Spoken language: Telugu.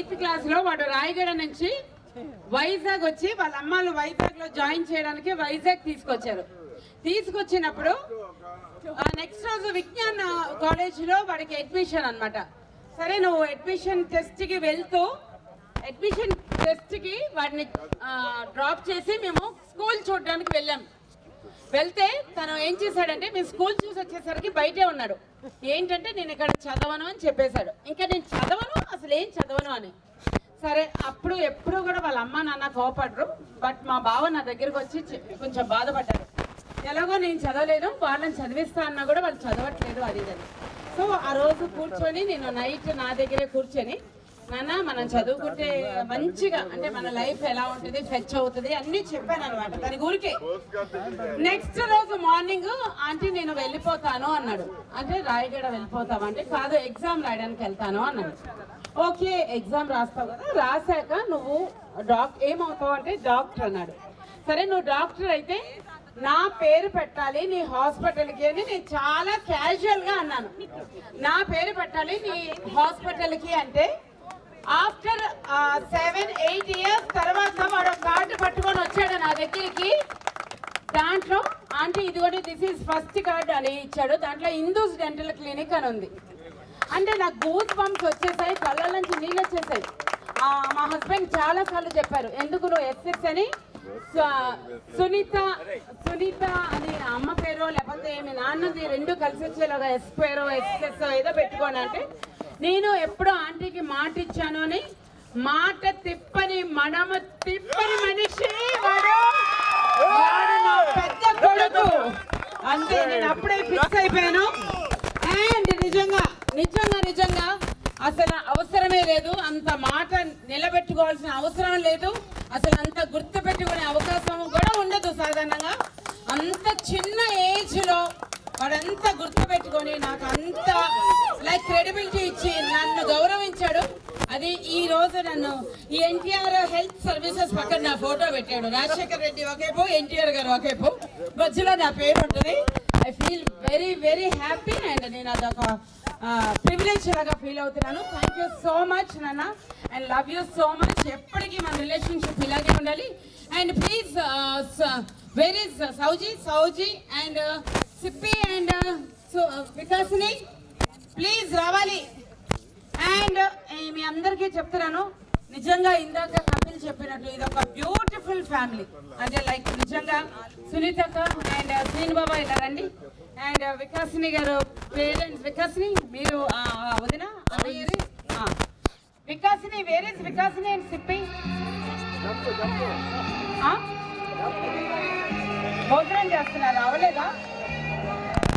8th క్లాస్లో వాడు రాయగడ నుంచి వైజాగ్ వచ్చి వాళ్ళ అమ్మాలు వైజాగ్లో జాయిన్ చేయడానికి వైజాగ్ తీసుకొచ్చినప్పుడు నెక్స్ట్ రోజు విజ్ఞాన్ కాలేజీలో వాడికి అడ్మిషన్ అనమాట. సరే నువ్వు అడ్మిషన్ టెస్ట్కి వాడిని డ్రాప్ చేసి మేము స్కూల్ చూడడానికి వెళ్తే తను ఏం చేశాడంటే మేము స్కూల్ చూసి వచ్చేసరికి బయటే ఉన్నాడు. ఏంటంటే నేను ఇక్కడ చదవను అని చెప్పేశాడు. ఇంకా నేను అసలు ఏం చదవను అని. సరే అప్పుడు ఎప్పుడు కూడా వాళ్ళ అమ్మ నాన్న కోపడరు, బట్ మా బావ నా దగ్గరకు వచ్చి కొంచెం బాధపడ్డాడు. ఎలాగో నేను చదవలేను, వాళ్ళని చదివిస్తా అన్నా కూడా వాళ్ళు చదవట్లేదు అది ఇదని. సో ఆ రోజు కూర్చొని నేను నైట్ నా దగ్గరే కూర్చొని, నాన్న మనం చదువుకుంటే మంచిగా అంటే మన లైఫ్ ఎలా ఉంటుంది, ఫెచ్ అవుతుంది అన్ని చెప్పాను అనమాట దాని ఊరికే. నెక్స్ట్ రోజు మార్నింగ్ ఆంటీ నేను వెళ్ళిపోతాను అన్నాడు. అంటే రాయగడ వెళ్ళిపోతావు అంటే కాదు ఎగ్జామ్ రాయడానికి వెళ్తాను అన్నాడు. ఓకే ఎగ్జామ్ రాస్తావు కదా, రాశాక నువ్వు ఏమవుతావు అంటే డాక్టర్ అన్నాడు. సరే నువ్వు డాక్టర్ అయితే నా పేరు పెట్టాలి నీ హాస్పిటల్కి అని నేను చాలా క్యాజువల్గా అన్నాను. నా పేరు పెట్టాలి నీ హాస్పిటల్కి అంటే ఆఫ్టర్ 7-8 ఇయర్స్ తర్వాత వాడు కార్డు పట్టుకొని వచ్చాడు నా దగ్గరికి. దాంట్లో ఆంటీ ఇదిగోండి దిస్ ఈజ్ ఫస్ట్ కార్డు అని ఇచ్చాడు. దాంట్లో హిందూస్ డెంటల్ క్లినిక్ అని ఉంది. అంటే నాకు గూస్ బంప్స్ వచ్చేసాయి, కళ్ళ నుంచి నీళ్ళు వచ్చేసాయి. మా హస్బెండ్ చాలా సార్లు చెప్పారు ఎందుకు నువ్వు ఎస్ఎస్ అని సునీత అని అమ్మ పేరో లేకపోతే మీ నాన్నది రెండు కలిసి వచ్చేలాగా ఎస్ పేరో ఎస్ఎస్ ఏదో పెట్టుకోండి అంటే నేను ఎప్పుడో ఆంటీకి మాట ఇచ్చాను అని మాట తిప్పని మనిషి వాడు నా పెద్ద కొడుకు. అంతే నేను అప్పుడే ఫిక్స్ అయిపోయాను. అండ్ నిజంగా అసలు అవసరమే లేదు, అంత మాట నిలబెట్టుకోవాల్సిన అవసరం లేదు, అసలు అంత గుర్తు పెట్టుకునే అవకాశం కూడా ఉండదు సాధారణంగా. అంత చిన్న ఏజ్ లో వాడంతా గుర్తు పెట్టుకొని నాకు అంత లైక్ క్రెడిబిలిటీ ఇచ్చి నన్ను గౌరవించాడు. అది ఈ రోజు నన్ను ఈ ఎన్టీఆర్ హెల్త్ సర్వీసెస్ పక్కన నా ఫోటో పెట్టాడు. రాజశేఖర్ రెడ్డి ఒకేపు, ఎన్టీఆర్ గారు ఒకేపు, మధ్యలో నా పేరు ఉంటుంది. I feel very very happy and నేను అదొక ప్రివిలేజ్ లాగా ఫీల్ అవుతున్నాను. థ్యాంక్ యూ సో మచ్ నాన్న and love you so much. ఎప్పటికీ మన రిలేషన్షిప్ ఇలాగే ఉండాలి. And please where is Souji and Sippi and Vikasini please రావాలి. అండ్ మీ అందరికీ చెప్తున్నాను నిజంగా ఇందాక కపిల్ చెప్పినట్టు ఇది ఒక బ్యూటిఫుల్ ఫ్యామిలీ. అంటే లైక్ నిజంగా సునీతక్క అండ్ శ్రీను బాబా ఇలా రండి. అండ్ వికాసిని గారు పేరెంట్స్, వికాసిని మీరు వదిన Vikasini where is Vikasini and Sippi భోజనం చేస్తున్నారు అవలేదా?